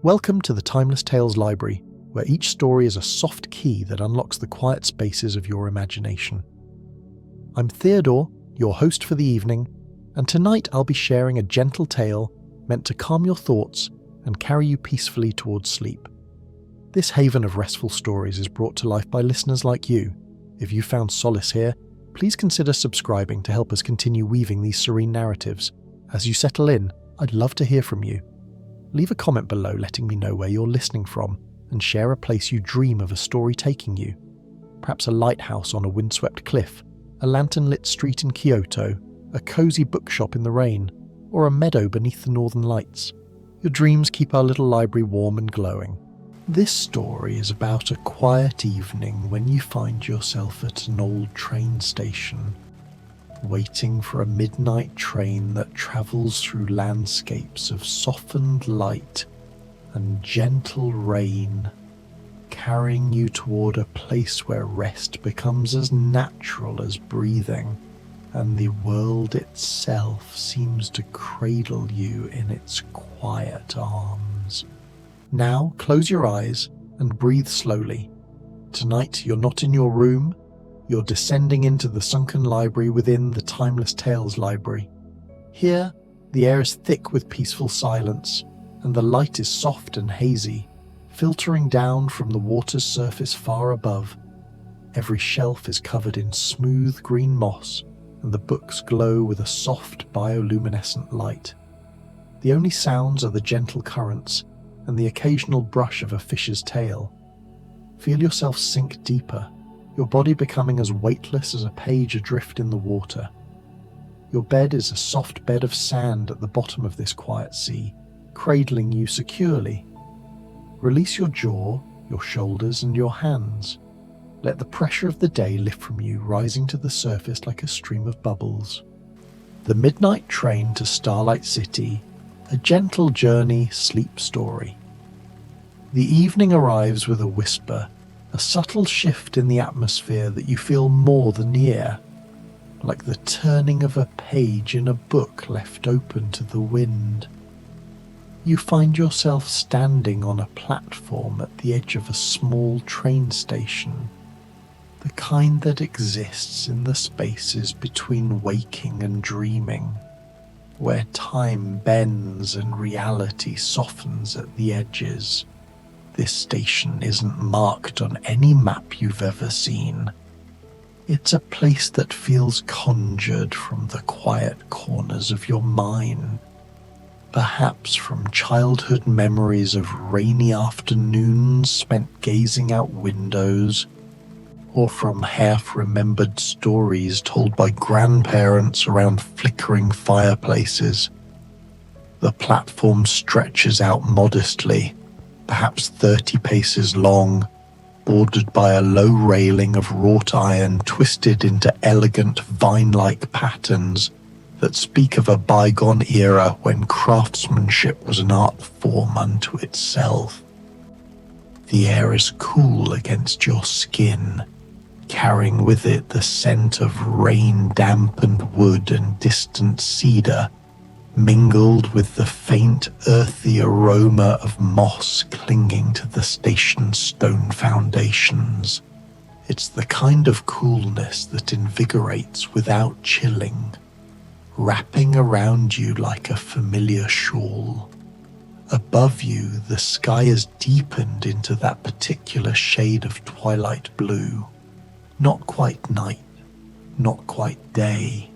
Welcome to the Timeless Tales Library, where each story is a soft key that unlocks the quiet spaces of your imagination. I'm Theodore, your host for the evening, and tonight I'll be sharing a gentle tale meant to calm your thoughts and carry you peacefully towards sleep. This haven of restful stories is brought to life by listeners like you. If you found solace here, please consider subscribing to help us continue weaving these serene narratives. As you settle in, I'd love to hear from you. Leave a comment below letting me know where you're listening from, and share a place you dream of a story taking you. Perhaps a lighthouse on a windswept cliff, a lantern-lit street in Kyoto, a cozy bookshop in the rain, or a meadow beneath the northern lights. Your dreams keep our little library warm and glowing. This story is about a quiet evening when you find yourself at an old train station, waiting for a midnight train that travels through landscapes of softened light and gentle rain, carrying you toward a place where rest becomes as natural as breathing, and the world itself seems to cradle you in its quiet arms. Now close your eyes and breathe slowly. Tonight you're not in your room. You're descending into the sunken library within the Timeless Tales Library. Here, the air is thick with peaceful silence, and the light is soft and hazy, filtering down from the water's surface far above. Every shelf is covered in smooth green moss, and the books glow with a soft bioluminescent light. The only sounds are the gentle currents and the occasional brush of a fish's tail. Feel yourself sink deeper, your body becoming as weightless as a page adrift in the water. Your bed is a soft bed of sand at the bottom of this quiet sea, cradling you securely. Release your jaw, your shoulders, and your hands. Let the pressure of the day lift from you, rising to the surface like a stream of bubbles. The Midnight Train to Starlight City, a gentle journey sleep story. The evening arrives with a whisper, a subtle shift in the atmosphere that you feel more than near, like the turning of a page in a book left open to the wind. You find yourself standing on a platform at the edge of a small train station, the kind that exists in the spaces between waking and dreaming, where time bends and reality softens at the edges. This station isn't marked on any map you've ever seen. It's a place that feels conjured from the quiet corners of your mind, perhaps from childhood memories of rainy afternoons spent gazing out windows, or from half-remembered stories told by grandparents around flickering fireplaces. The platform stretches out modestly, perhaps 30 paces long, bordered by a low railing of wrought iron twisted into elegant vine-like patterns that speak of a bygone era when craftsmanship was an art form unto itself. The air is cool against your skin, carrying with it the scent of rain-dampened wood and distant cedar, mingled with the faint earthy aroma of moss clinging to the station's stone foundations. It's the kind of coolness that invigorates without chilling, wrapping around you like a familiar shawl. Above you, the sky has deepened into that particular shade of twilight blue, not quite night, not quite day,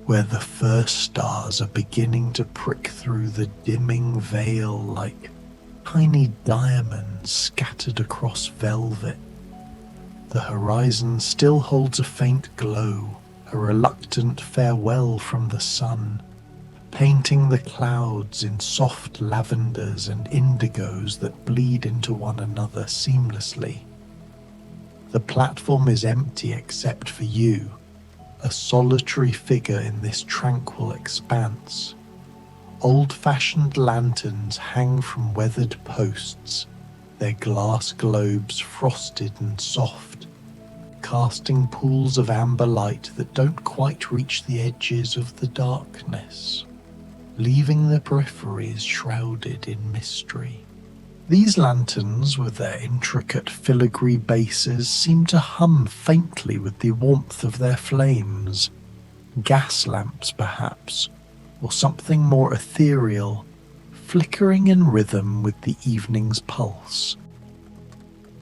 where the first stars are beginning to prick through the dimming veil like tiny diamonds scattered across velvet. The horizon still holds a faint glow, a reluctant farewell from the sun, painting the clouds in soft lavenders and indigos that bleed into one another seamlessly. The platform is empty except for you, a solitary figure in this tranquil expanse. Old-fashioned lanterns hang from weathered posts, their glass globes frosted and soft, casting pools of amber light that don't quite reach the edges of the darkness, leaving the peripheries shrouded in mystery. These lanterns, with their intricate filigree bases, seem to hum faintly with the warmth of their flames. Gas lamps, perhaps, or something more ethereal, flickering in rhythm with the evening's pulse.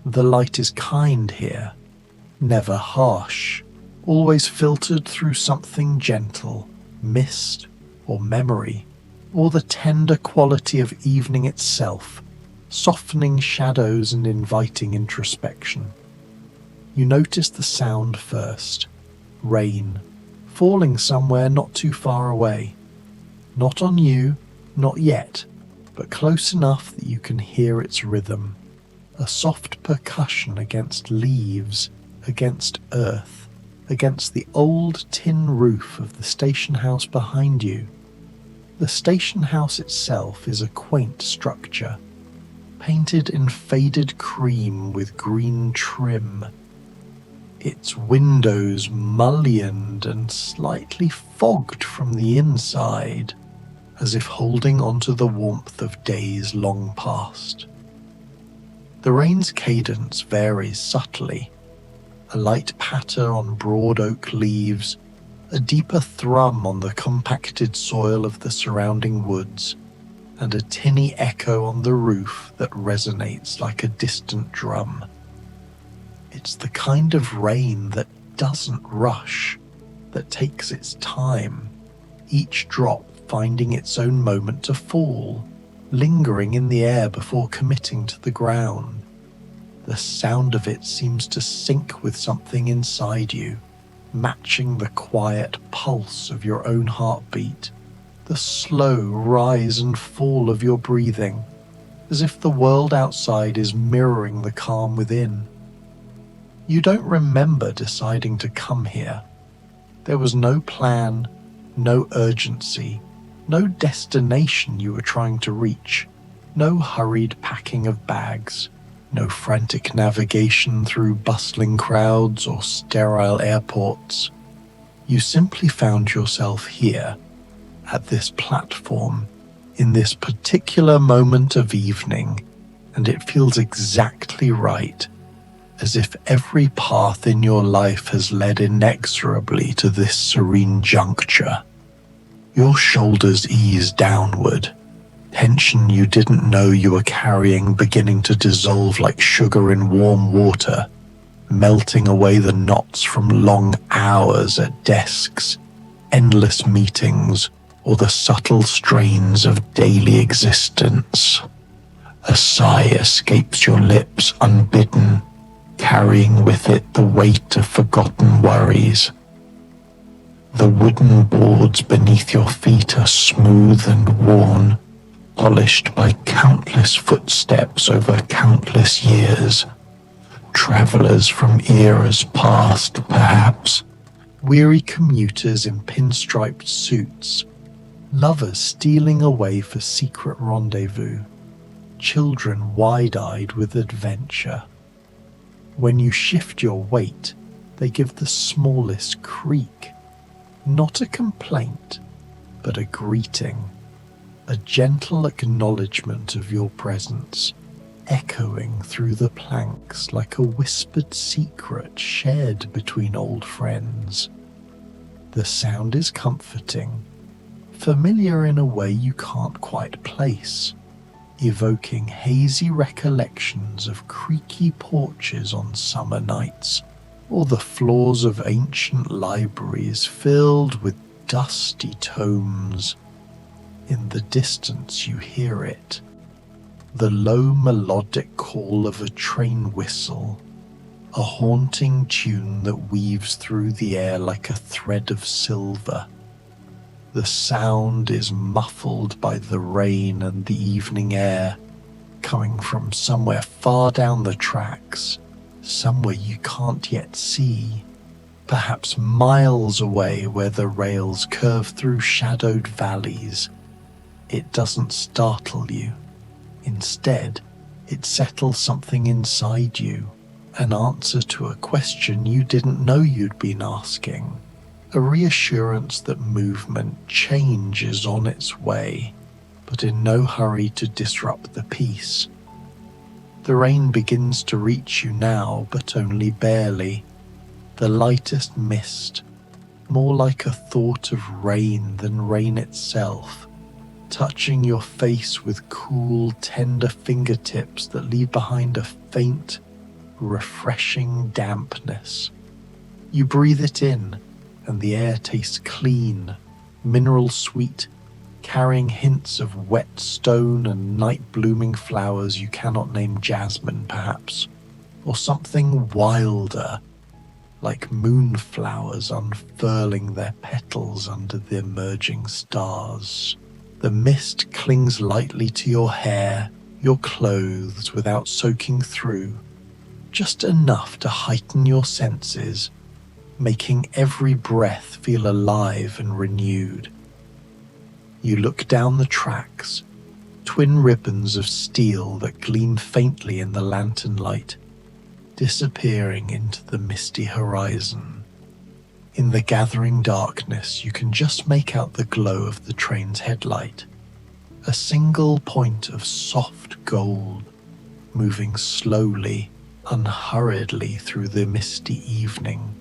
The light is kind here, never harsh, always filtered through something gentle, mist or memory, or the tender quality of evening itself, softening shadows and inviting introspection. You notice the sound first, rain, falling somewhere not too far away. Not on you, not yet, but close enough that you can hear its rhythm, a soft percussion against leaves, against earth, against the old tin roof of the station house behind you. The station house itself is a quaint structure, painted in faded cream with green trim. Its windows mullioned and slightly fogged from the inside, as if holding onto the warmth of days long past. The rain's cadence varies subtly, a light patter on broad oak leaves, a deeper thrum on the compacted soil of the surrounding woods, and a tinny echo on the roof that resonates like a distant drum. It's the kind of rain that doesn't rush, that takes its time, each drop finding its own moment to fall, lingering in the air before committing to the ground. The sound of it seems to sync with something inside you, matching the quiet pulse of your own heartbeat, the slow rise and fall of your breathing, as if the world outside is mirroring the calm within. You don't remember deciding to come here. There was no plan, no urgency, no destination you were trying to reach, no hurried packing of bags, no frantic navigation through bustling crowds or sterile airports. You simply found yourself here, at this platform, in this particular moment of evening, and it feels exactly right, as if every path in your life has led inexorably to this serene juncture. Your shoulders ease downward, tension you didn't know you were carrying beginning to dissolve like sugar in warm water, melting away the knots from long hours at desks, endless meetings, or the subtle strains of daily existence. A sigh escapes your lips unbidden, carrying with it the weight of forgotten worries. The wooden boards beneath your feet are smooth and worn, polished by countless footsteps over countless years. Travelers from eras past, perhaps. Weary commuters in pinstriped suits. Lovers stealing away for secret rendezvous. Children wide-eyed with adventure. When you shift your weight, they give the smallest creak. Not a complaint, but a greeting. A gentle acknowledgement of your presence, echoing through the planks like a whispered secret shared between old friends. The sound is comforting, familiar in a way you can't quite place, evoking hazy recollections of creaky porches on summer nights, or the floors of ancient libraries filled with dusty tomes. In the distance you hear it, the low melodic call of a train whistle, a haunting tune that weaves through the air like a thread of silver. The sound is muffled by the rain and the evening air, coming from somewhere far down the tracks, somewhere you can't yet see, perhaps miles away where the rails curve through shadowed valleys. It doesn't startle you. Instead, it settles something inside you, an answer to a question you didn't know you'd been asking, a reassurance that movement, change is on its way, but in no hurry to disrupt the peace. The rain begins to reach you now, but only barely. The lightest mist, more like a thought of rain than rain itself, touching your face with cool, tender fingertips that leave behind a faint, refreshing dampness. You breathe it in, and the air tastes clean, mineral sweet, carrying hints of wet stone and night-blooming flowers you cannot name jasmine, perhaps, or something wilder, like moonflowers unfurling their petals under the emerging stars. The mist clings lightly to your hair, your clothes, without soaking through, just enough to heighten your senses, making every breath feel alive and renewed. You look down the tracks, twin ribbons of steel that gleam faintly in the lantern light, disappearing into the misty horizon. In the gathering darkness, you can just make out the glow of the train's headlight, a single point of soft gold, moving slowly, unhurriedly through the misty evening,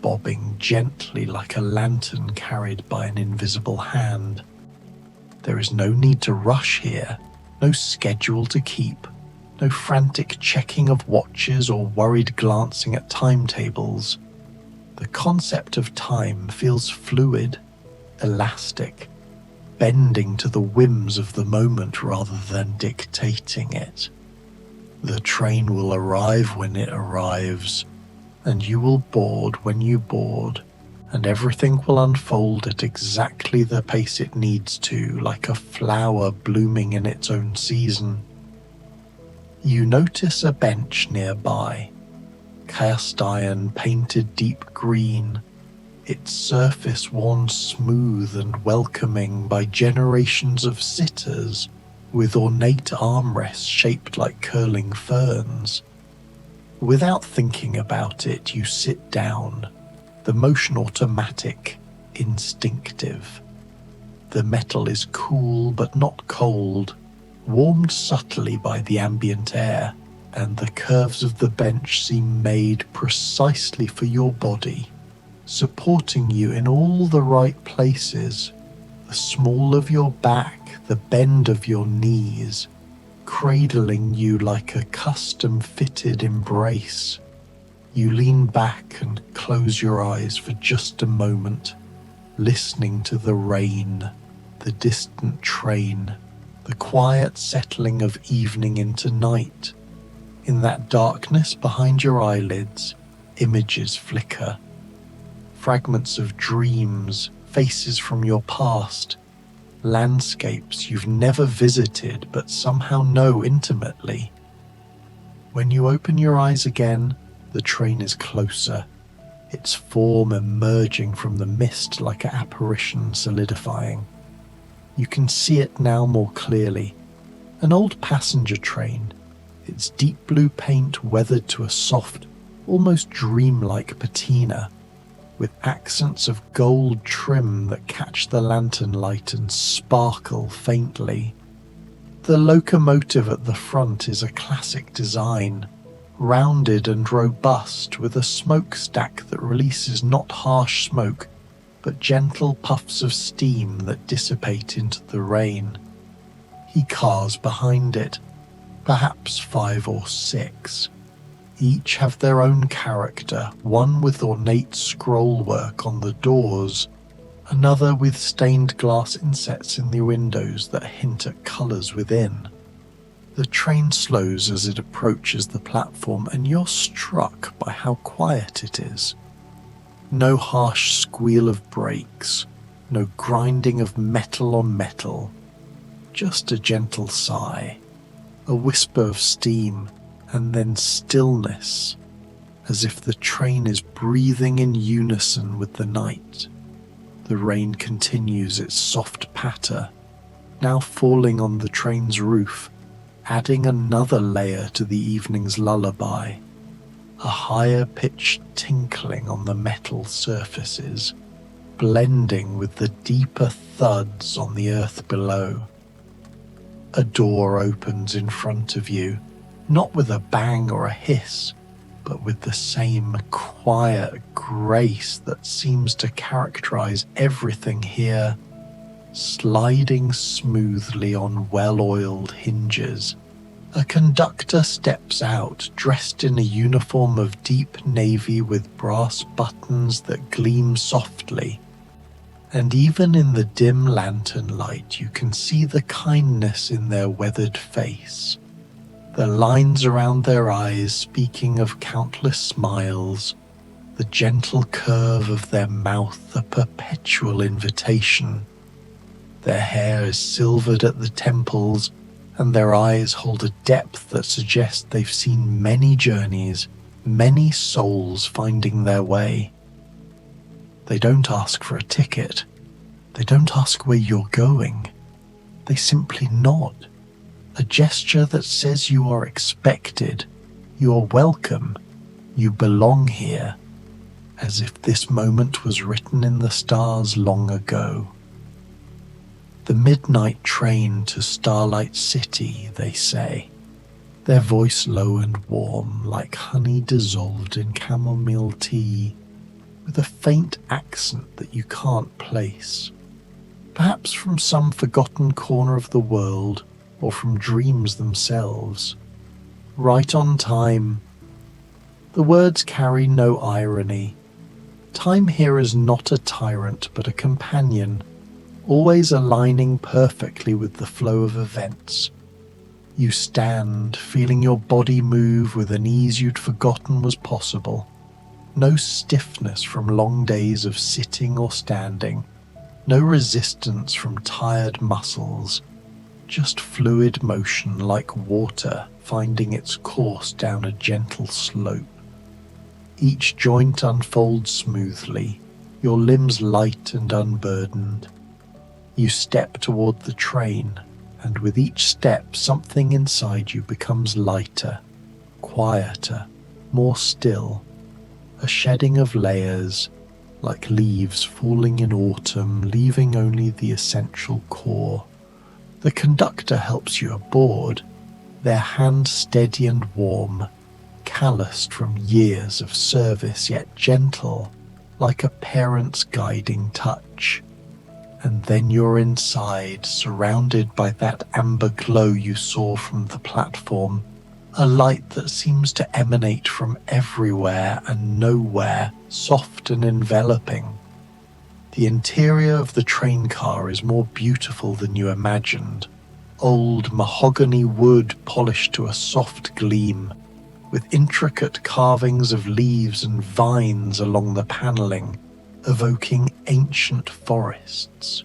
bobbing gently like a lantern carried by an invisible hand. There is no need to rush here, no schedule to keep, no frantic checking of watches or worried glancing at timetables. The concept of time feels fluid, elastic, bending to the whims of the moment rather than dictating it. The train will arrive when it arrives, and you will board when you board, and everything will unfold at exactly the pace it needs to, like a flower blooming in its own season. You notice a bench nearby, cast iron painted deep green, its surface worn smooth and welcoming by generations of sitters with ornate armrests shaped like curling ferns. Without thinking about it, you sit down, the motion automatic, instinctive. The metal is cool but not cold, warmed subtly by the ambient air, and the curves of the bench seem made precisely for your body, supporting you in all the right places, the small of your back, the bend of your knees, cradling you like a custom-fitted embrace. You lean back and close your eyes for just a moment, listening to the rain, the distant train, the quiet settling of evening into night. In that darkness behind your eyelids, images flicker. Fragments of dreams, faces from your past, landscapes you've never visited but somehow know intimately. When you open your eyes again, the train is closer, its form emerging from the mist like an apparition solidifying. You can see it now more clearly. An old passenger train, its deep blue paint weathered to a soft, almost dreamlike patina, with accents of gold trim that catch the lantern light and sparkle faintly. The locomotive at the front is a classic design, rounded and robust, with a smokestack that releases not harsh smoke, but gentle puffs of steam that dissipate into the rain. Cars behind it, perhaps 5 or 6. Each have their own character, one with ornate scrollwork on the doors, another with stained glass insets in the windows that hint at colours within. The train slows as it approaches the platform, and you're struck by how quiet it is. No harsh squeal of brakes, no grinding of metal on metal, just a gentle sigh, a whisper of steam, and then stillness, as if the train is breathing in unison with the night. The rain continues its soft patter, now falling on the train's roof, adding another layer to the evening's lullaby, a higher-pitched tinkling on the metal surfaces, blending with the deeper thuds on the earth below. A door opens in front of you, not with a bang or a hiss, but with the same quiet grace that seems to characterize everything here, sliding smoothly on well-oiled hinges. A conductor steps out, dressed in a uniform of deep navy with brass buttons that gleam softly. And even in the dim lantern light, you can see the kindness in their weathered face, the lines around their eyes speaking of countless smiles, the gentle curve of their mouth a perpetual invitation. Their hair is silvered at the temples, and their eyes hold a depth that suggests they've seen many journeys, many souls finding their way. They don't ask for a ticket. They don't ask where you're going. They simply nod, a gesture that says you are expected, you are welcome, you belong here, as if this moment was written in the stars long ago. The midnight train to Starlight City, they say, their voice low and warm like honey dissolved in chamomile tea, with a faint accent that you can't place, perhaps from some forgotten corner of the world or from dreams themselves. Right on time. The words carry no irony. Time here is not a tyrant but a companion, always aligning perfectly with the flow of events. You stand, feeling your body move with an ease you'd forgotten was possible. No stiffness from long days of sitting or standing, no resistance from tired muscles, just fluid motion like water finding its course down a gentle slope. Each joint unfolds smoothly, your limbs light and unburdened. You step toward the train, and with each step something inside you becomes lighter, quieter, more still, a shedding of layers, like leaves falling in autumn, leaving only the essential core. The conductor helps you aboard, their hand steady and warm, calloused from years of service yet gentle, like a parent's guiding touch. And then you're inside, surrounded by that amber glow you saw from the platform, a light that seems to emanate from everywhere and nowhere, soft and enveloping. The interior of the train car is more beautiful than you imagined. Old mahogany wood polished to a soft gleam, with intricate carvings of leaves and vines along the paneling, evoking ancient forests.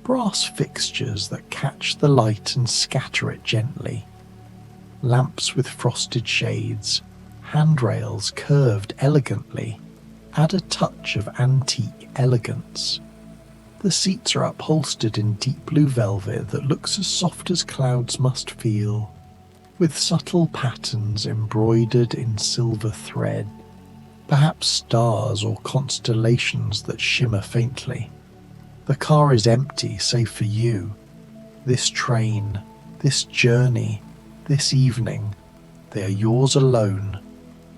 Brass fixtures that catch the light and scatter it gently. Lamps with frosted shades, handrails curved elegantly, add a touch of antique elegance. The seats are upholstered in deep blue velvet that looks as soft as clouds must feel, with subtle patterns embroidered in silver thread, perhaps stars or constellations that shimmer faintly. The car is empty save for you. This train, this journey, this evening, they are yours alone,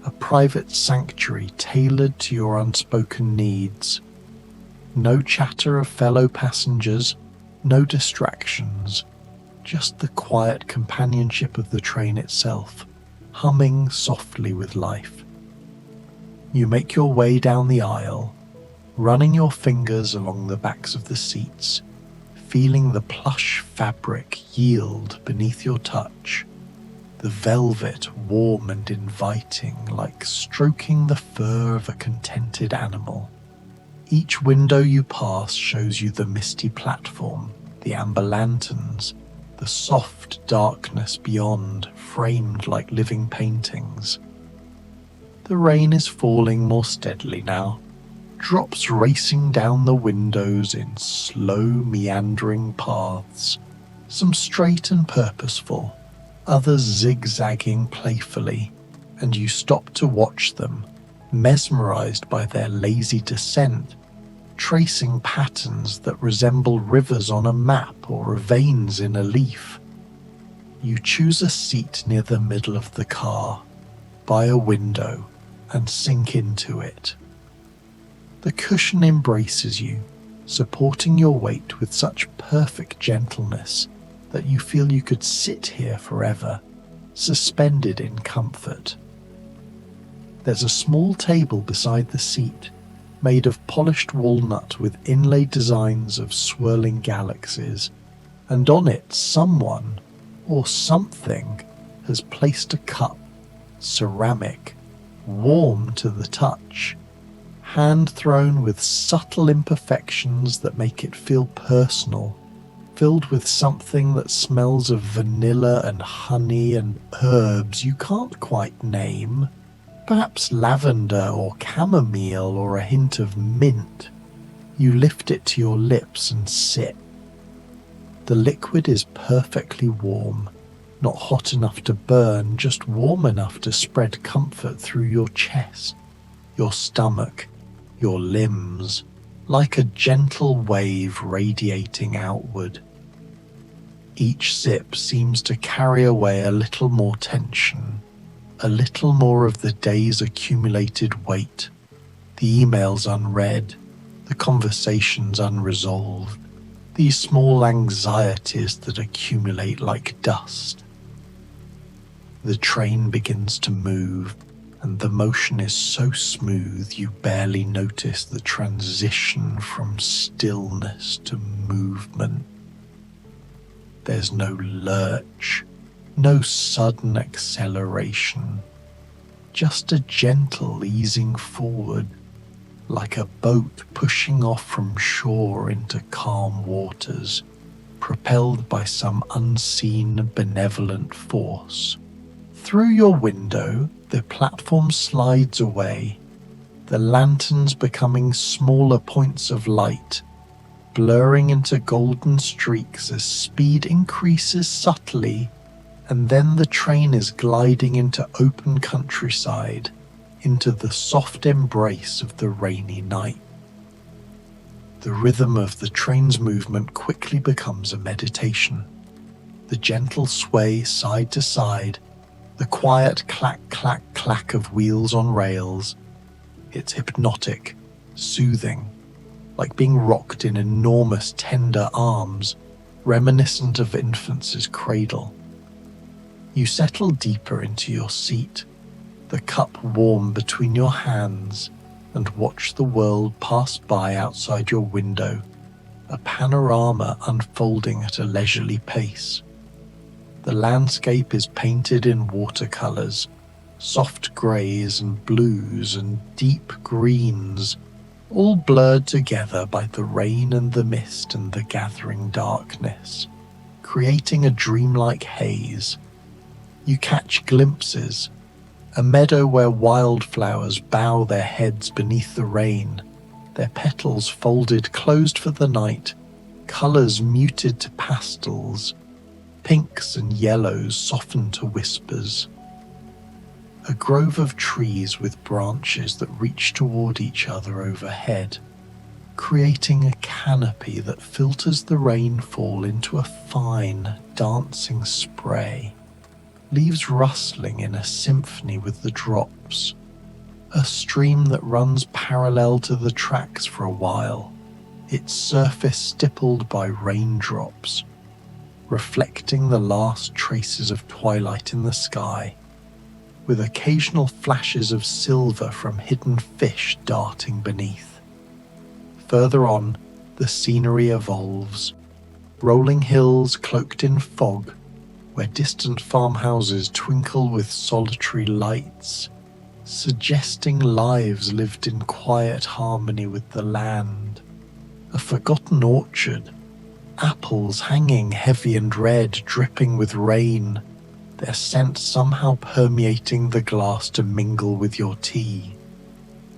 a private sanctuary tailored to your unspoken needs. No chatter of fellow passengers, no distractions, just the quiet companionship of the train itself, humming softly with life. You make your way down the aisle, running your fingers along the backs of the seats, feeling the plush fabric yield beneath your touch, the velvet warm and inviting like stroking the fur of a contented animal. Each window you pass shows you the misty platform, the amber lanterns, the soft darkness beyond, framed like living paintings. The rain is falling more steadily now, drops racing down the windows in slow meandering paths, some straight and purposeful, others zigzagging playfully, and you stop to watch them, mesmerized by their lazy descent, tracing patterns that resemble rivers on a map or veins in a leaf. You choose a seat near the middle of the car, by a window, and sink into it. The cushion embraces you, supporting your weight with such perfect gentleness that you feel you could sit here forever, suspended in comfort. There's a small table beside the seat, made of polished walnut with inlaid designs of swirling galaxies, and on it someone or something has placed a cup, ceramic, warm to the touch, hand-thrown with subtle imperfections that make it feel personal, filled with something that smells of vanilla and honey and herbs you can't quite name, perhaps lavender or chamomile or a hint of mint. You lift it to your lips and sip. The liquid is perfectly warm, not hot enough to burn, just warm enough to spread comfort through your chest, your stomach, your limbs, like a gentle wave radiating outward. Each sip seems to carry away a little more tension, a little more of the day's accumulated weight, the emails unread, the conversations unresolved, these small anxieties that accumulate like dust. The train begins to move, and the motion is so smooth you barely notice the transition from stillness to movement. There's no lurch, no sudden acceleration, just a gentle easing forward, like a boat pushing off from shore into calm waters, propelled by some unseen benevolent force. Through your window, the platform slides away, the lanterns becoming smaller points of light, blurring into golden streaks as speed increases subtly, and then the train is gliding into open countryside, into the soft embrace of the rainy night. The rhythm of the train's movement quickly becomes a meditation. The gentle sway side to side, the quiet clack, clack, clack of wheels on rails. It's hypnotic, soothing, like being rocked in enormous tender arms, reminiscent of infancy's cradle. You settle deeper into your seat, the cup warm between your hands, and watch the world pass by outside your window, a panorama unfolding at a leisurely pace. The landscape is painted in watercolors, soft greys and blues and deep greens, all blurred together by the rain and the mist and the gathering darkness, creating a dreamlike haze. You catch glimpses, a meadow where wildflowers bow their heads beneath the rain, their petals folded closed for the night, colours muted to pastels, pinks and yellows softened to whispers. A grove of trees with branches that reach toward each other overhead, creating a canopy that filters the rainfall into a fine, dancing spray. Leaves rustling in a symphony with the drops, a stream that runs parallel to the tracks for a while, its surface stippled by raindrops, reflecting the last traces of twilight in the sky, with occasional flashes of silver from hidden fish darting beneath. Further on, the scenery evolves, rolling hills cloaked in fog, where distant farmhouses twinkle with solitary lights, suggesting lives lived in quiet harmony with the land. A forgotten orchard, apples hanging heavy and red, dripping with rain, their scent somehow permeating the glass to mingle with your tea.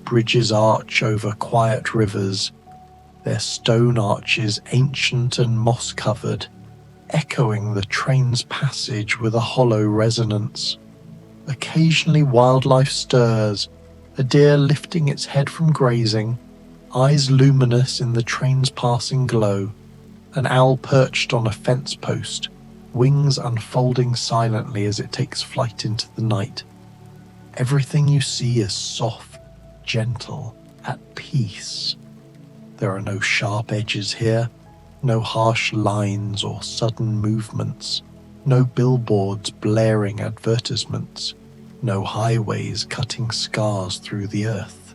Bridges arch over quiet rivers, their stone arches ancient and moss-covered, echoing the train's passage with a hollow resonance. Occasionally wildlife stirs, a deer lifting its head from grazing, eyes luminous in the train's passing glow, an owl perched on a fence post, wings unfolding silently as it takes flight into the night. Everything you see is soft, gentle, at peace. There are no sharp edges here, no harsh lines or sudden movements, no billboards blaring advertisements, no highways cutting scars through the earth.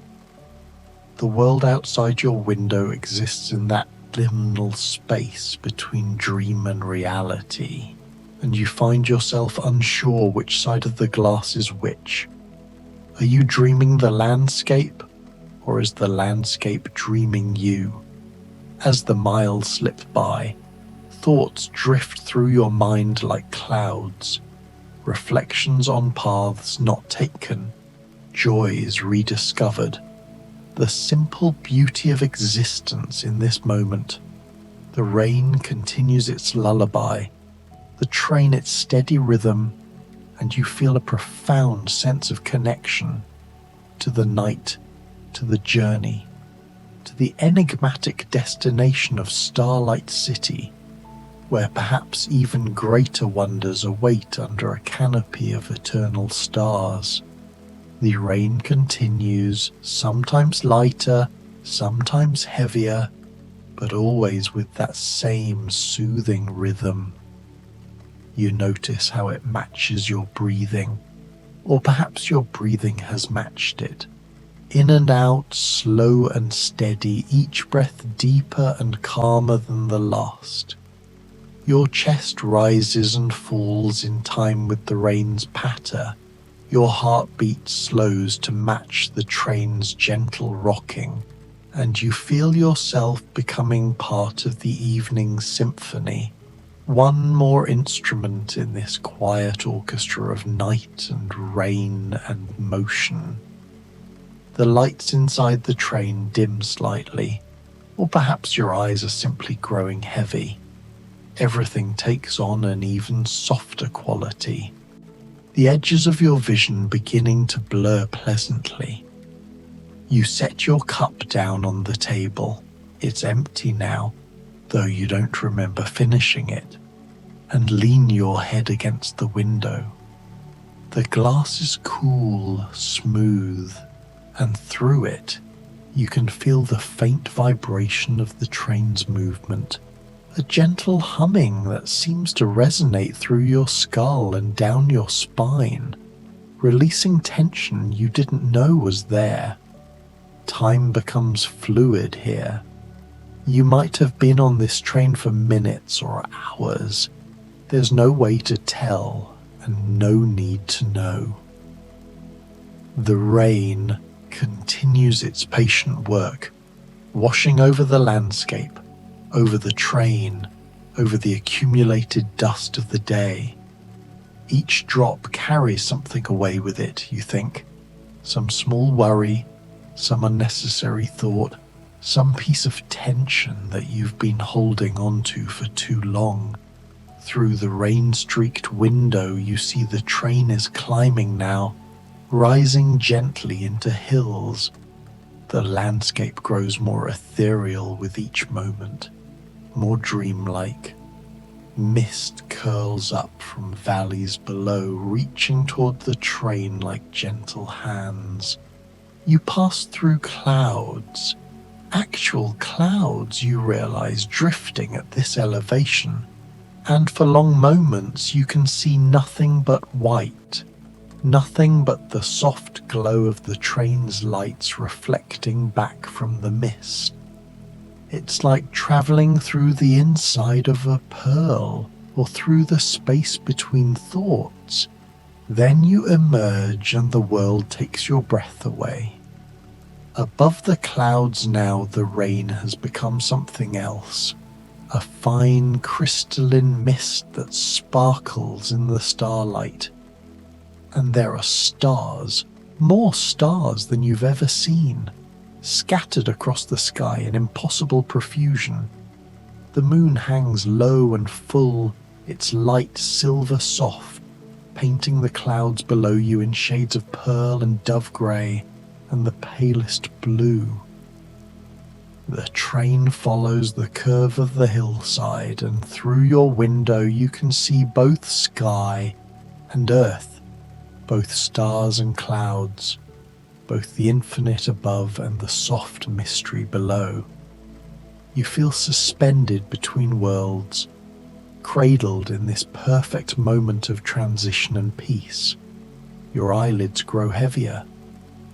The world outside your window exists in that liminal space between dream and reality, and you find yourself unsure which side of the glass is which. Are you dreaming the landscape, or is the landscape dreaming you? As the miles slip by, thoughts drift through your mind like clouds, reflections on paths not taken, joys rediscovered, the simple beauty of existence in this moment. The rain continues its lullaby, the train its steady rhythm, and you feel a profound sense of connection to the night, to the journey, to the enigmatic destination of Starlight City, where perhaps even greater wonders await under a canopy of eternal stars. The rain continues, sometimes lighter, sometimes heavier, but always with that same soothing rhythm. You notice how it matches your breathing, or perhaps your breathing has matched it. In and out, slow and steady, each breath deeper and calmer than the last. Your chest rises and falls in time with the rain's patter. Your heartbeat slows to match the train's gentle rocking, and you feel yourself becoming part of the evening symphony. One more instrument in this quiet orchestra of night and rain and motion. The lights inside the train dim slightly, or perhaps your eyes are simply growing heavy. Everything takes on an even softer quality, the edges of your vision beginning to blur pleasantly. You set your cup down on the table. It's empty now, though you don't remember finishing it, and lean your head against the window. The glass is cool, smooth, and through it, you can feel the faint vibration of the train's movement, a gentle humming that seems to resonate through your skull and down your spine, releasing tension you didn't know was there. Time becomes fluid here. You might have been on this train for minutes or hours. There's no way to tell and no need to know. The rain continues its patient work, washing over the landscape, over the train, over the accumulated dust of the day. Each drop carries something away with it, you think. Some small worry, some unnecessary thought, some piece of tension that you've been holding onto for too long. Through the rain-streaked window, you see the train is climbing now, rising gently into hills. The landscape grows more ethereal with each moment, more dreamlike. Mist curls up from valleys below, reaching toward the train like gentle hands. You pass through clouds, actual clouds, you realize, drifting at this elevation, and for long moments you can see nothing but white, nothing but the soft glow of the train's lights reflecting back from the mist. It's like traveling through the inside of a pearl, or through the space between thoughts. Then you emerge and the world takes your breath away. Above the clouds now, the rain has become something else, a fine crystalline mist that sparkles in the starlight. And there are stars, more stars than you've ever seen, scattered across the sky in impossible profusion. The moon hangs low and full, its light silver soft, painting the clouds below you in shades of pearl and dove grey and the palest blue. The train follows the curve of the hillside, and through your window you can see both sky and earth, both stars and clouds, both the infinite above and the soft mystery below. You feel suspended between worlds, cradled in this perfect moment of transition and peace. Your eyelids grow heavier.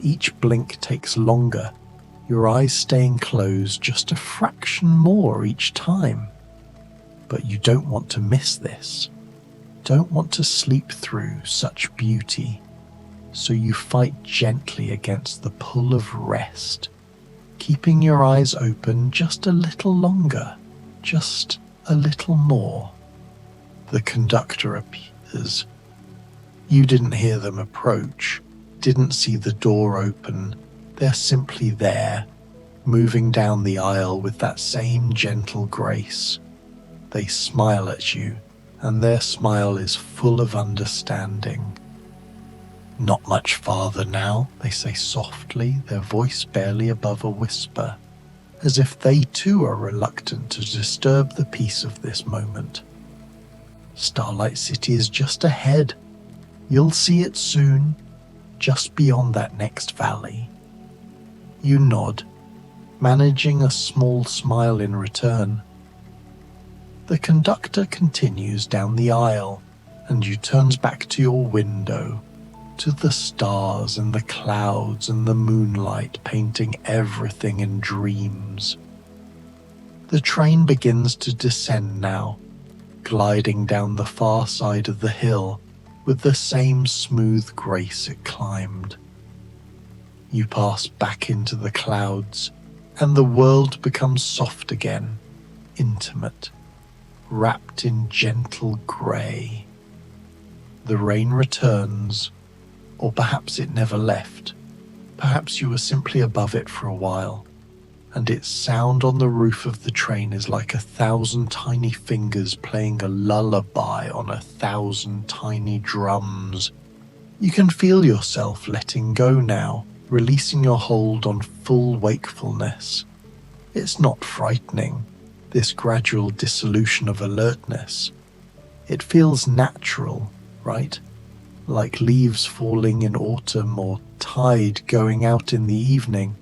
Each blink takes longer, your eyes staying closed just a fraction more each time. But you don't want to miss this. Don't want to sleep through such beauty. So you fight gently against the pull of rest, keeping your eyes open just a little longer, just a little more. The conductor appears. You didn't hear them approach, didn't see the door open. They're simply there, moving down the aisle with that same gentle grace. They smile at you, and their smile is full of understanding. "Not much farther now," they say softly, their voice barely above a whisper, as if they too are reluctant to disturb the peace of this moment. "Starlight City is just ahead. You'll see it soon, just beyond that next valley." You nod, managing a small smile in return. The conductor continues down the aisle, and you turn back to your window, to the stars and the clouds and the moonlight painting everything in dreams. The train begins to descend now, gliding down the far side of the hill with the same smooth grace it climbed. You pass back into the clouds, and the world becomes soft again, intimate, wrapped in gentle grey. The rain returns, or perhaps it never left. Perhaps you were simply above it for a while, and its sound on the roof of the train is like 1,000 tiny fingers playing a lullaby on 1,000 tiny drums. You can feel yourself letting go now, releasing your hold on full wakefulness. It's not frightening, this gradual dissolution of alertness. It feels natural, right? Like leaves falling in autumn or tide going out in the evening.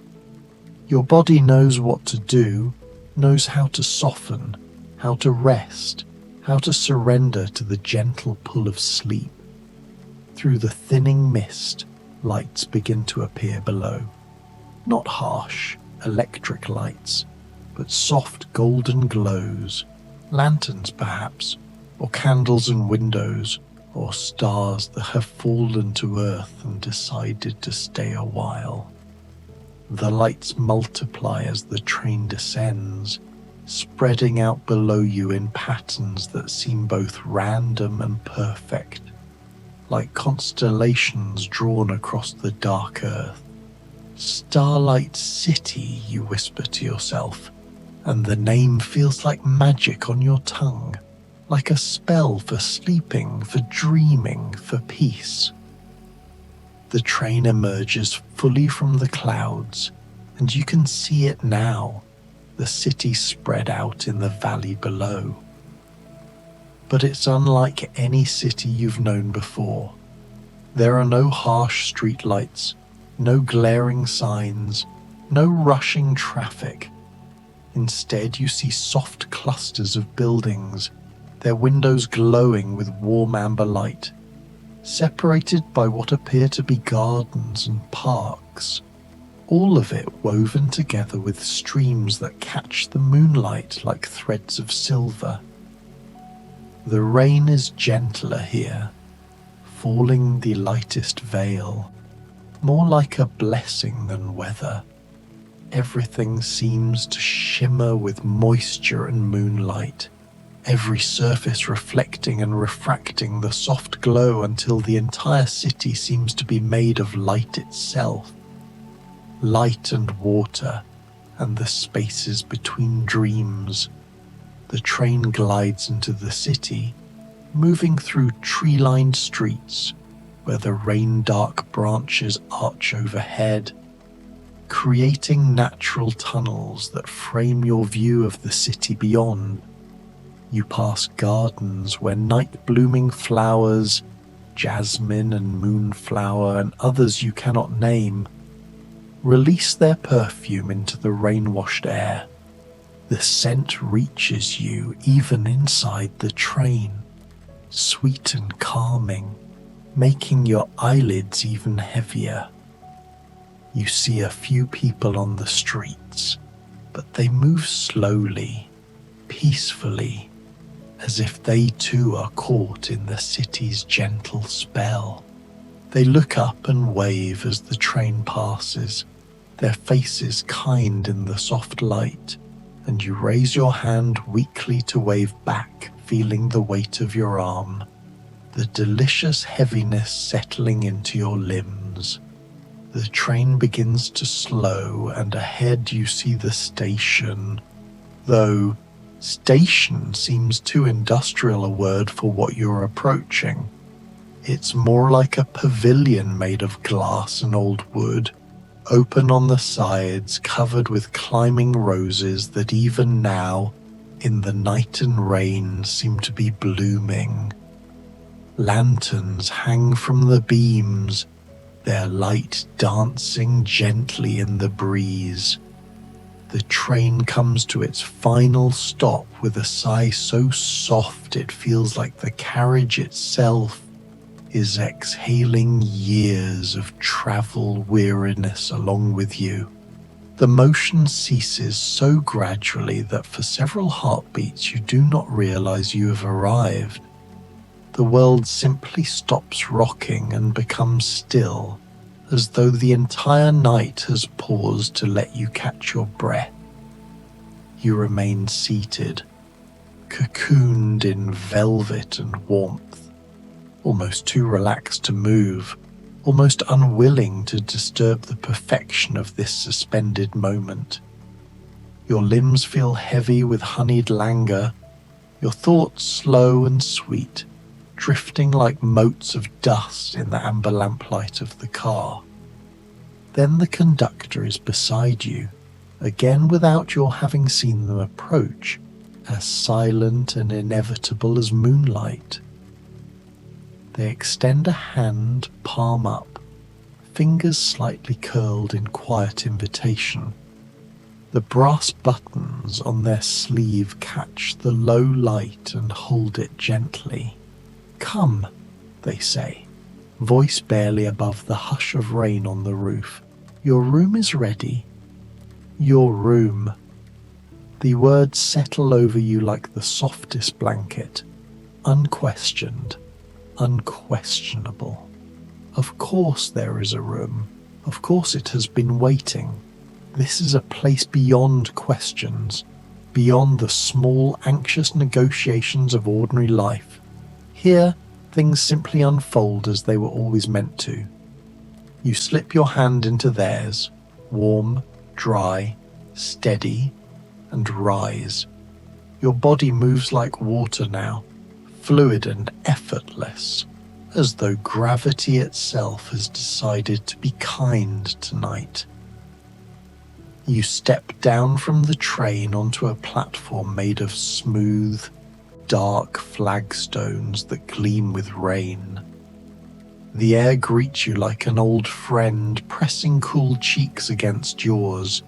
Your body knows what to do, knows how to soften, how to rest, how to surrender to the gentle pull of sleep. Through the thinning mist, lights begin to appear below. Not harsh, electric lights, but soft golden glows, lanterns perhaps, or candles in windows, or stars that have fallen to earth and decided to stay a while. The lights multiply as the train descends, spreading out below you in patterns that seem both random and perfect, like constellations drawn across the dark earth. "Starlight City," you whisper to yourself, and the name feels like magic on your tongue, like a spell for sleeping, for dreaming, for peace. The train emerges fully from the clouds, and you can see it now, the city spread out in the valley below. But it's unlike any city you've known before. There are no harsh streetlights, no glaring signs, no rushing traffic. Instead, you see soft clusters of buildings, their windows glowing with warm amber light, separated by what appear to be gardens and parks, all of it woven together with streams that catch the moonlight like threads of silver. The rain is gentler here, falling the lightest veil, more like a blessing than weather. Everything seems to shimmer with moisture and moonlight, every surface reflecting and refracting the soft glow until the entire city seems to be made of light itself. Light and water, and the spaces between dreams. The train glides into the city, moving through tree-lined streets where the rain-dark branches arch overhead. creating natural tunnels that frame your view of the city beyond. You pass gardens where night-blooming flowers, jasmine and moonflower and others you cannot name, release their perfume into the rain-washed air. The scent reaches you even inside the train, sweet and calming, making your eyelids even heavier. You see a few people on the streets, but they move slowly, peacefully, as if they too are caught in the city's gentle spell. They look up and wave as the train passes, their faces kind in the soft light, and you raise your hand weakly to wave back, feeling the weight of your arm, the delicious heaviness settling into your limbs. The train begins to slow, and ahead you see the station, though station seems too industrial a word for what you're approaching. It's more like a pavilion made of glass and old wood, open on the sides, covered with climbing roses that even now, in the night and rain, seem to be blooming. Lanterns hang from the beams, their light dancing gently in the breeze. The train comes to its final stop with a sigh so soft it feels like the carriage itself is exhaling years of travel weariness along with you. The motion ceases so gradually that for several heartbeats you do not realize you have arrived. The world simply stops rocking and becomes still, as though the entire night has paused to let you catch your breath. You remain seated, cocooned in velvet and warmth, almost too relaxed to move, almost unwilling to disturb the perfection of this suspended moment. Your limbs feel heavy with honeyed languor, your thoughts slow and sweet, drifting like motes of dust in the amber lamplight of the car. Then the conductor is beside you, again without your having seen them approach, as silent and inevitable as moonlight. They extend a hand, palm up, fingers slightly curled in quiet invitation. The brass buttons on their sleeve catch the low light and hold it gently. "Come," they say, voice barely above the hush of rain on the roof. "Your room is ready." Your room. The words settle over you like the softest blanket, unquestioned, unquestionable. Of course there is a room. Of course it has been waiting. This is a place beyond questions, beyond the small, anxious negotiations of ordinary life. Here, things simply unfold as they were always meant to. You slip your hand into theirs, warm, dry, steady, and rise. Your body moves like water now, fluid and effortless, as though gravity itself has decided to be kind tonight. You step down from the train onto a platform made of smooth, dark flagstones that gleam with rain. The air greets you like an old friend, pressing cool cheeks against yours,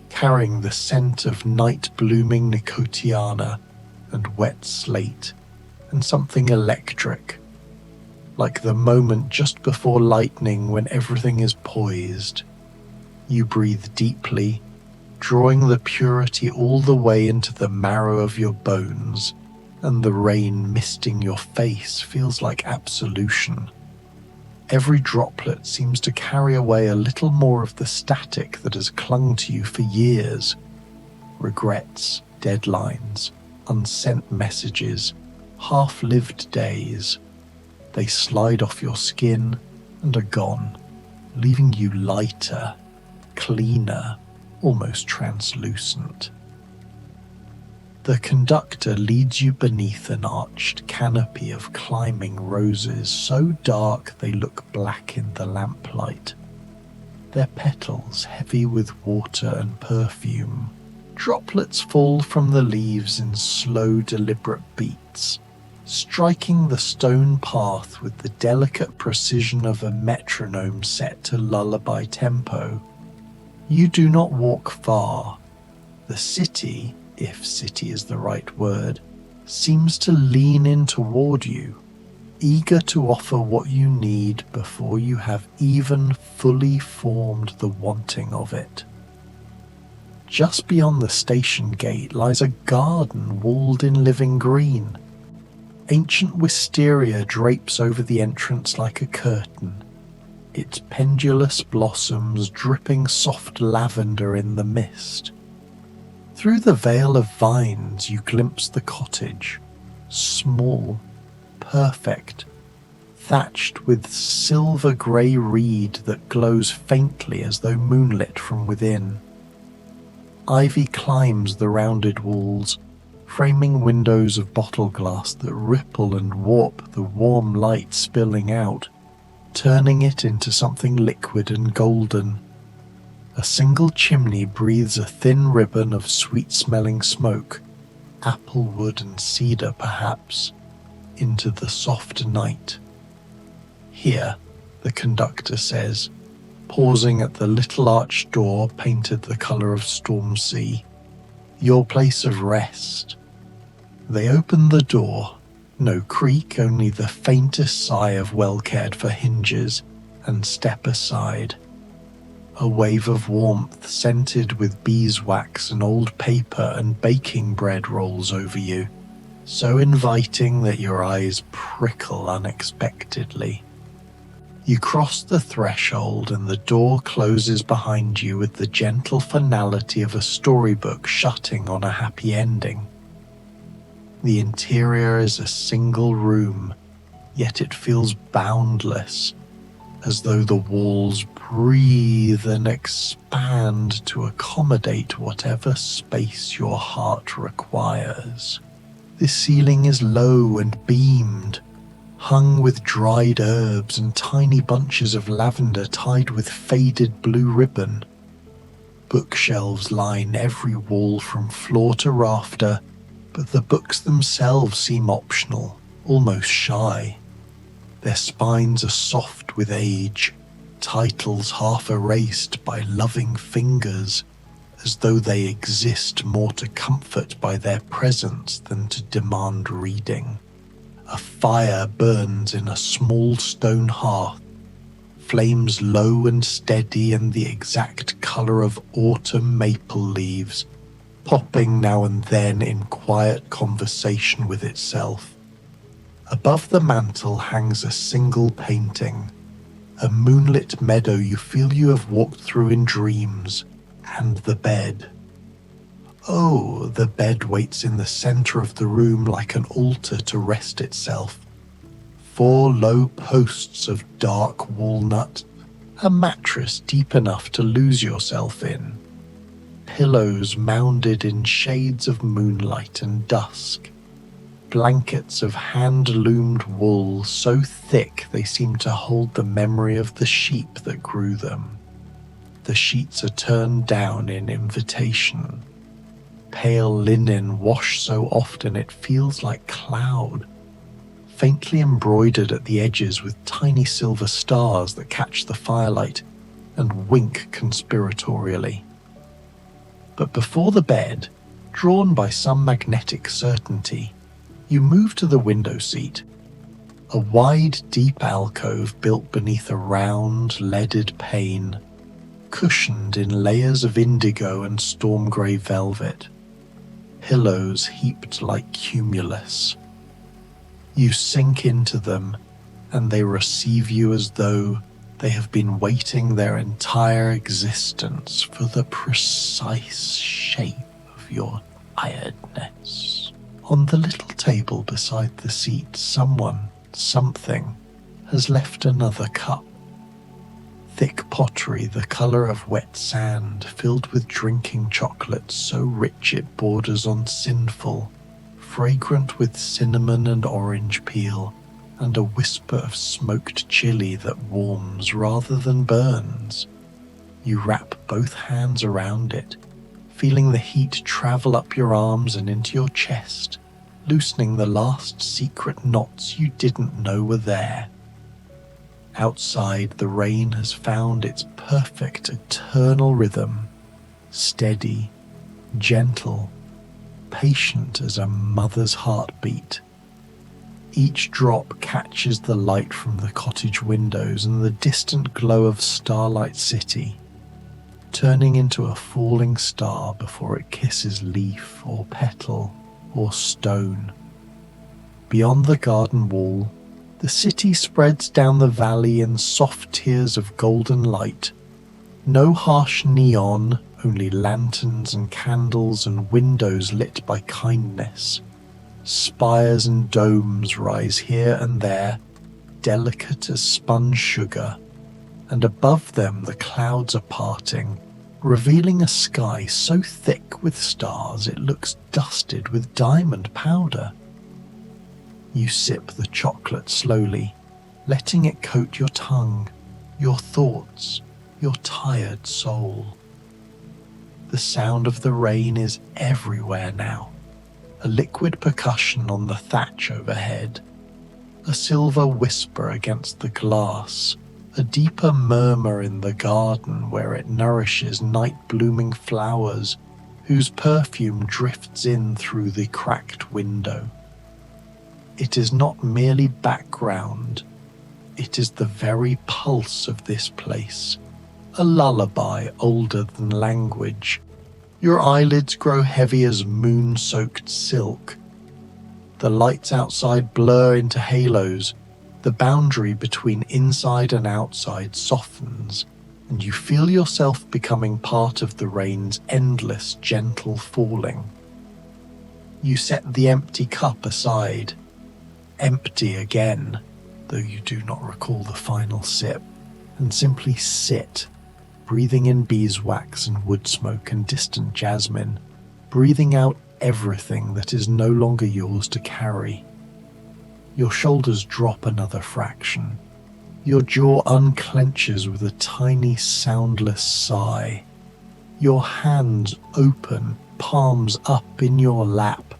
carrying the scent of night-blooming nicotiana and wet slate, and something electric, like the moment just before lightning when everything is poised. You breathe deeply, drawing the purity all the way into the marrow of your bones, and the rain misting your face feels like absolution. Every droplet seems to carry away a little more of the static that has clung to you for years. Regrets, deadlines, unsent messages, half-lived days. They slide off your skin and are gone, leaving you lighter, cleaner, almost translucent. The conductor leads you beneath an arched canopy of climbing roses so dark they look black in the lamplight. their petals heavy with water and perfume. Droplets fall from the leaves in slow, deliberate beats, striking the stone path with the delicate precision of a metronome set to lullaby tempo. You do not walk far. The city, if city is the right word, seems to lean in toward you, eager to offer what you need before you have even fully formed the wanting of it. Just beyond the station gate lies a garden walled in living green. Ancient wisteria drapes over the entrance like a curtain, its pendulous blossoms dripping soft lavender in the mist. Through the veil of vines you glimpse the cottage, small, perfect, thatched with silver-grey reed that glows faintly as though moonlit from within. Ivy climbs the rounded walls, framing windows of bottle glass that ripple and warp the warm light spilling out, turning it into something liquid and golden. A single chimney breathes a thin ribbon of sweet-smelling smoke, applewood and cedar perhaps, into the soft night. Here, the conductor says, pausing at the little arched door painted the colour of storm sea, your place of rest. They open the door. No creak, only the faintest sigh of well-cared-for hinges, and step aside. A wave of warmth scented with beeswax and old paper and baking bread rolls over you, so inviting that your eyes prickle unexpectedly. You cross the threshold and the door closes behind you with the gentle finality of a storybook shutting on a happy ending. The interior is a single room, yet it feels boundless, as though the walls breathe and expand to accommodate whatever space your heart requires. The ceiling is low and beamed, hung with dried herbs and tiny bunches of lavender tied with faded blue ribbon. Bookshelves line every wall from floor to rafter, but the books themselves seem optional, almost shy. Their spines are soft with age, titles half erased by loving fingers, as though they exist more to comfort by their presence than to demand reading. A fire burns in a small stone hearth, flames low and steady and the exact colour of autumn maple leaves, popping now and then in quiet conversation with itself. Above the mantel hangs a single painting, a moonlit meadow you feel you have walked through in dreams, and the bed. Oh, the bed waits in the centre of the room like an altar to rest itself. 4 low posts of dark walnut, a mattress deep enough to lose yourself in, pillows mounded in shades of moonlight and dusk, blankets of hand-loomed wool so thick they seem to hold the memory of the sheep that grew them. The sheets are turned down in invitation. Pale linen washed so often it feels like cloud, faintly embroidered at the edges with tiny silver stars that catch the firelight and wink conspiratorially. But before the bed, drawn by some magnetic certainty, you move to the window seat, a wide, deep alcove built beneath a round, leaded pane, cushioned in layers of indigo and storm-grey velvet, pillows heaped like cumulus. You sink into them, and they receive you as though they have been waiting their entire existence for the precise shape of your tiredness. On the little table beside the seat, something, has left another cup. Thick pottery the colour of wet sand, filled with drinking chocolate so rich it borders on sinful, fragrant with cinnamon and orange peel, and a whisper of smoked chili that warms rather than burns. You wrap both hands around it, feeling the heat travel up your arms and into your chest, loosening the last secret knots you didn't know were there. Outside, the rain has found its perfect eternal rhythm, steady, gentle, patient as a mother's heartbeat. Each drop catches the light from the cottage windows and the distant glow of Starlight City, turning into a falling star before it kisses leaf or petal or stone. Beyond the garden wall, the city spreads down the valley in soft tiers of golden light. No harsh neon, only lanterns and candles and windows lit by kindness. Spires and domes rise here and there, delicate as sponge sugar, and above them the clouds are parting, revealing a sky so thick with stars it looks dusted with diamond powder. You sip the chocolate slowly, letting it coat your tongue, your thoughts, your tired soul. The sound of the rain is everywhere now, a liquid percussion on the thatch overhead, a silver whisper against the glass, a deeper murmur in the garden where it nourishes night-blooming flowers whose perfume drifts in through the cracked window. It is not merely background, it is the very pulse of this place, a lullaby older than language. Your eyelids grow heavy as moon-soaked silk. The lights outside blur into halos. The boundary between inside and outside softens, and you feel yourself becoming part of the rain's endless, gentle falling. You set the empty cup aside, empty again, though you do not recall the final sip, and simply sit, breathing in beeswax and wood smoke and distant jasmine, breathing out everything that is no longer yours to carry. Your shoulders drop another fraction. Your jaw unclenches with a tiny soundless sigh. Your hands open, palms up in your lap,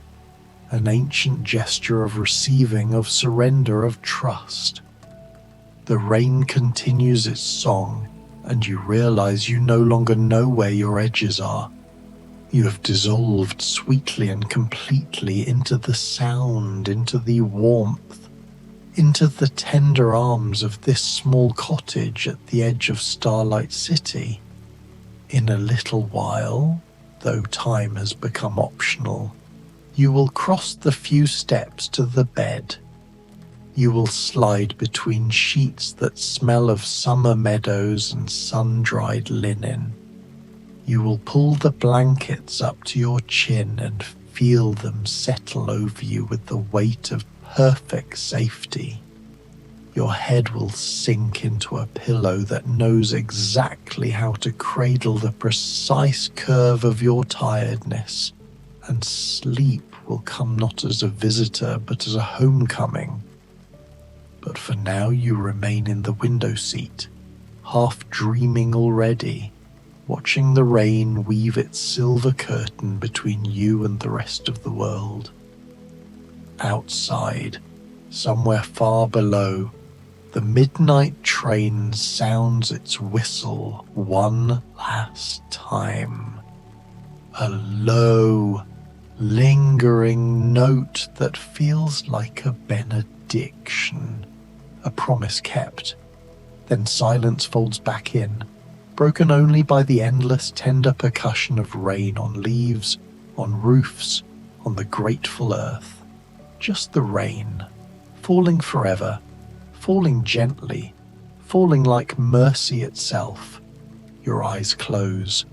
an ancient gesture of receiving, of surrender, of trust. The rain continues its song, and you realize you no longer know where your edges are. You have dissolved sweetly and completely into the sound, into the warmth, into the tender arms of this small cottage at the edge of Starlight City. In a little while, though time has become optional, you will cross the few steps to the bed. You will slide between sheets that smell of summer meadows and sun-dried linen. You will pull the blankets up to your chin and feel them settle over you with the weight of perfect safety. Your head will sink into a pillow that knows exactly how to cradle the precise curve of your tiredness, and sleep will come not as a visitor but as a homecoming. But for now you remain in the window seat, half dreaming already, watching the rain weave its silver curtain between you and the rest of the world. Outside, somewhere far below, the midnight train sounds its whistle one last time. A low, lingering note that feels like a benediction, a promise kept. Then silence folds back in, broken only by the endless tender percussion of rain on leaves, on roofs, on the grateful earth. Just the rain, falling forever, falling gently, falling like mercy itself. Your eyes close.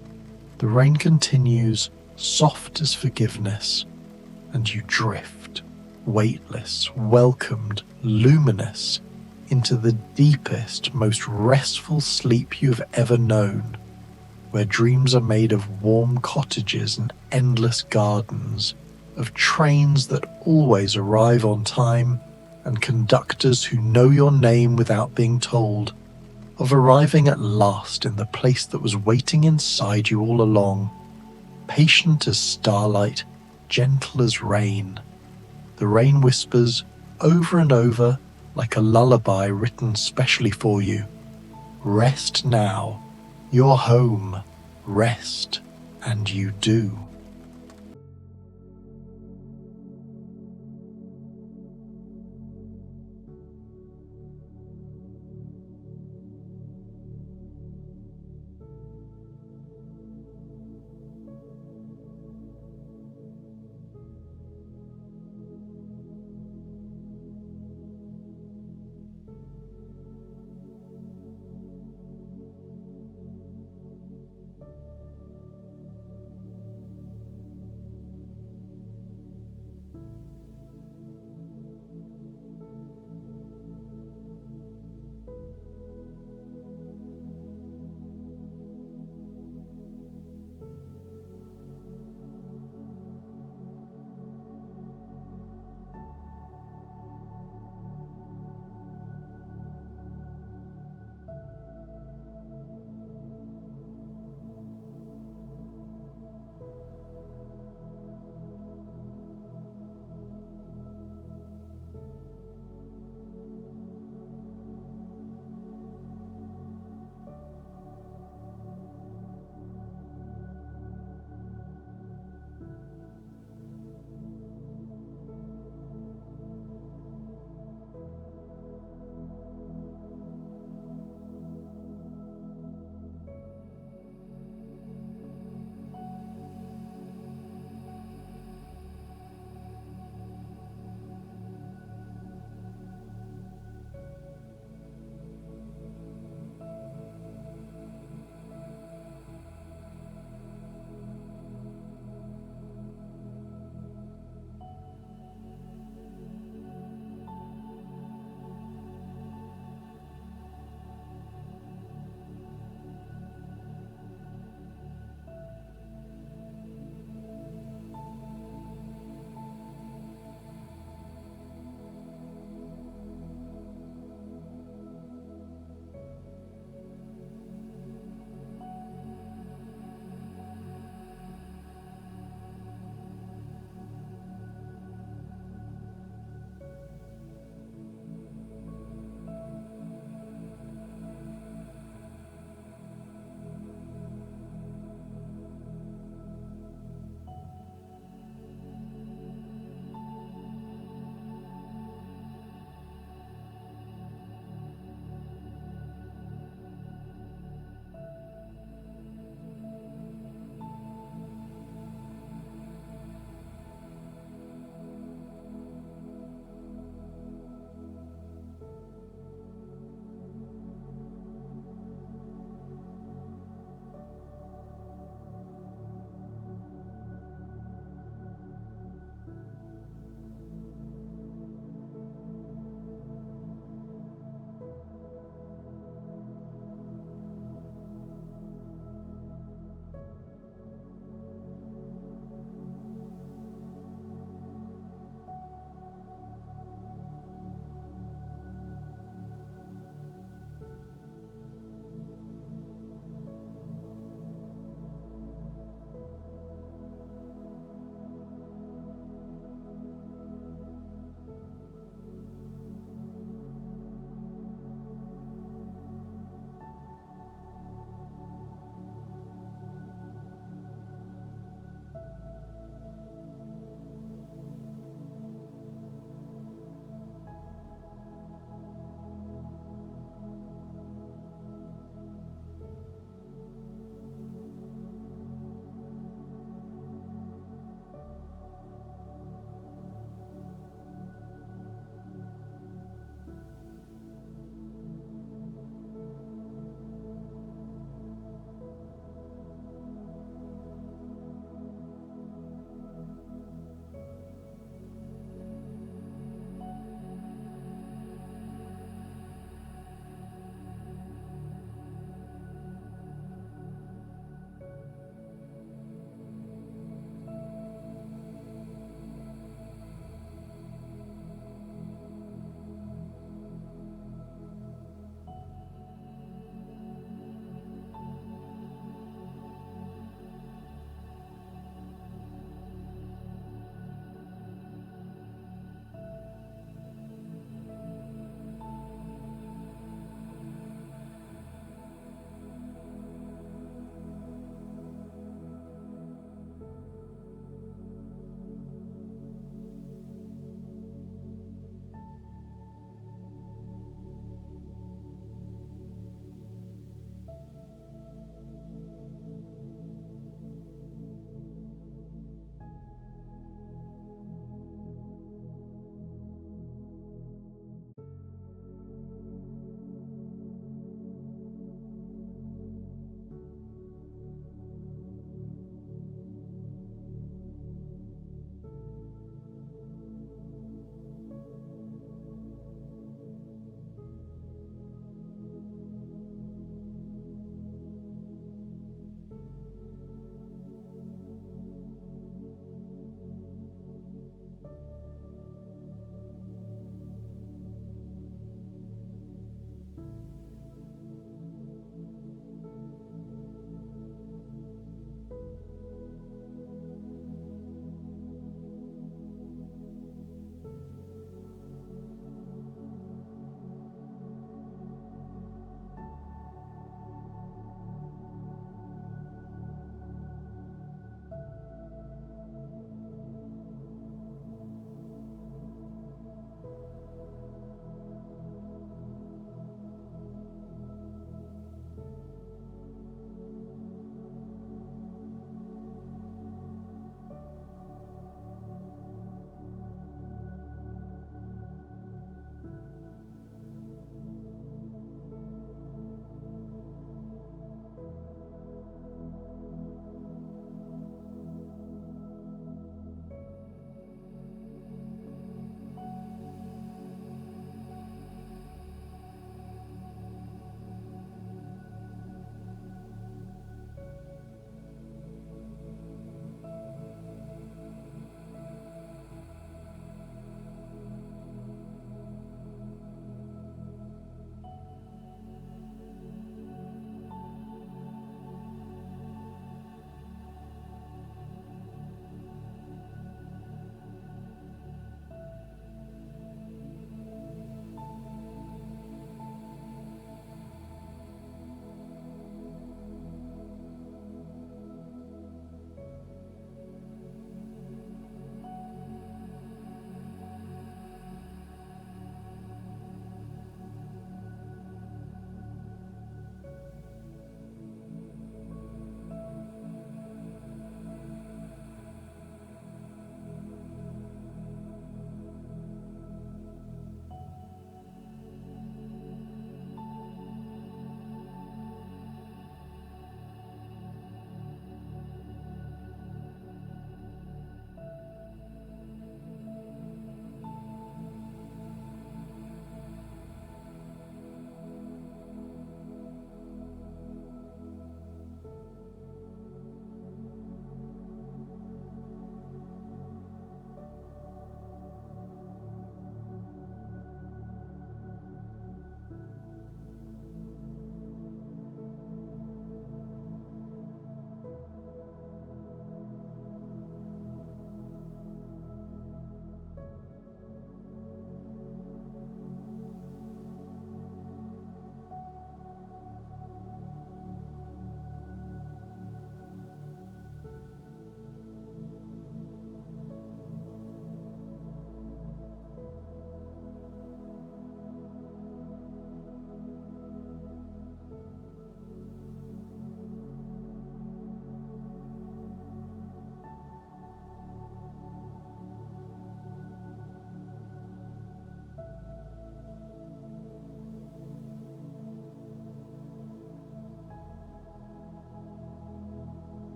The rain continues, soft as forgiveness, and you drift, weightless, welcomed, luminous, into the deepest, most restful sleep you've ever known, where dreams are made of warm cottages and endless gardens, of trains that always arrive on time, and conductors who know your name without being told, of arriving at last in the place that was waiting inside you all along, patient as starlight, gentle as rain. The rain whispers over and over like a lullaby written specially for you. Rest now. You're home. Rest, and you do.